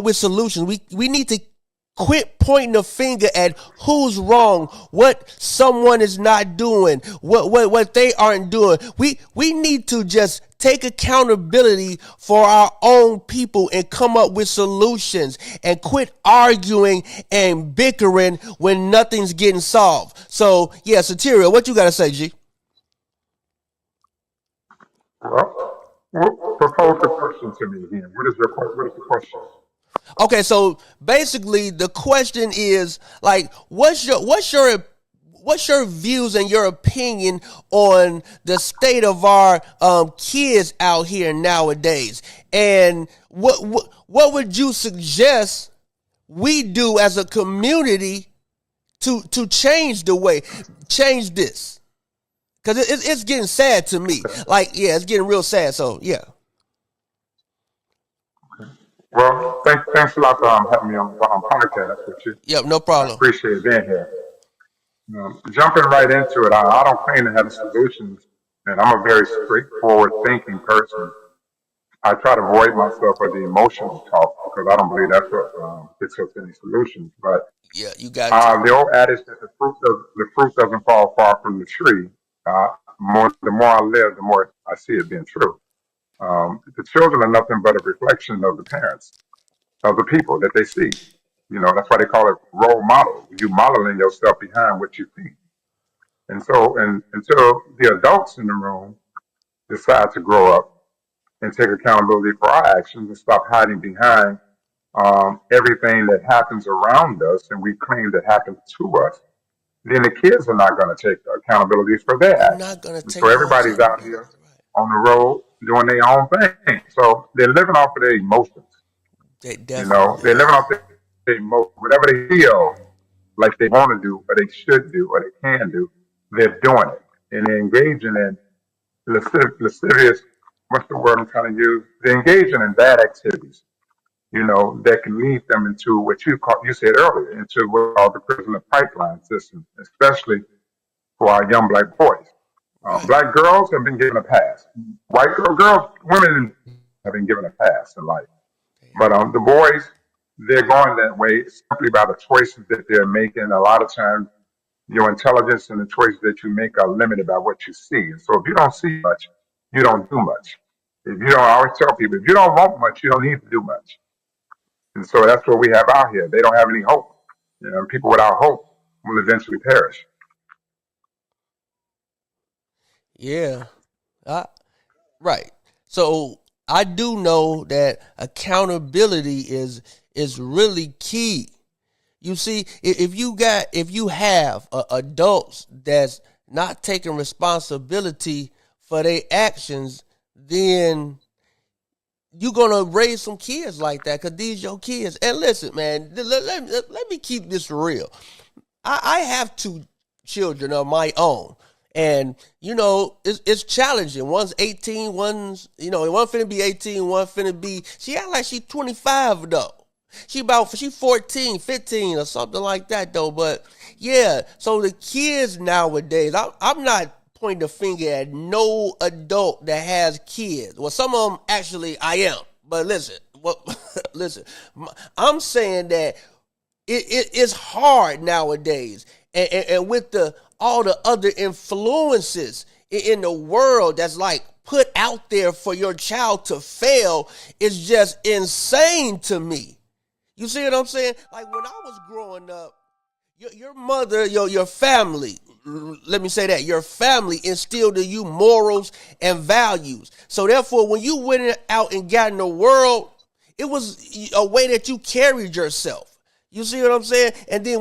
with solutions. We need to quit pointing the finger at who's wrong, what someone is not doing, what they aren't doing. We need to just take accountability for our own people and come up with solutions and quit arguing and bickering when nothing's getting solved. So yeah, Satiria, what you gotta say, G? Well, propose the question to me again. What is the question? Okay, so basically the question is like, what's your views and your opinion on the state of our kids out here nowadays, and what would you suggest we do as a community to change this? Because it's getting sad to me. Okay. Like, yeah, it's getting real sad. So yeah. Well, thanks a lot for having me on podcast with you. Yep, no I problem. appreciate being here. Jumping right into it, I don't claim to have the solutions, and I'm a very straightforward thinking person. I try to avoid myself of the emotional talk because I don't believe that's what gets us any solutions. But Yeah, you got it. the old adage that the fruit doesn't fall far from the tree. The more I live, the more I see it being true. The children are nothing but a reflection of the parents, of the people that they see. That's why they call it role model. You modeling yourself behind what you see. And so, and until the adults in the room decide to grow up and take accountability for our actions and stop hiding behind everything that happens around us and we claim that happens to us, then the kids are not going to take accountability for their They're not actions. gonna And take so no everybody's out accountability. here on the road doing their own thing. So they're living off of their emotions. They definitely They're living are. off their emotions. Whatever they feel like they want to do or they should do or they can do, they're doing it. And they're engaging in lascivious, what's the word I'm trying to use? They're engaging in bad activities, that can lead them into what you said earlier, into what called the prisoner pipeline system, especially for our young black boys. Right. Black girls have been given a pass. Women have been given a pass in life. But the boys, they're going that way simply by the choices that they're making. A lot of times, your intelligence and the choices that you make are limited by what you see. And so if you don't see much, you don't do much. If you don't, I always tell people, if you don't want much, you don't need to do much. And so that's what we have out here. They don't have any hope. People without hope will eventually perish. Yeah. I, right. So I do know that accountability is really key. You see, if you have adults that's not taking responsibility for their actions, then you're gonna raise some kids like that because these your kids. And listen, man, let me keep this real. I have two children of my own. And it's challenging. One's 18, one finna be 18, one finna be. She act like she 25 though. She 14, 15 or something like that though. But yeah, so the kids nowadays, I'm not pointing the finger at no adult that has kids. Well, some of them actually I am. But listen, listen, I'm saying that it's hard nowadays, and with all the other influences in the world that's like put out there for your child to fail is just insane to me. You see what I'm saying? Like when I was growing up, your mother, your family, let me say that, your family instilled in you morals and values. So therefore, when you went out and got in the world, it was a way that you carried yourself. You see what I'm saying? And then when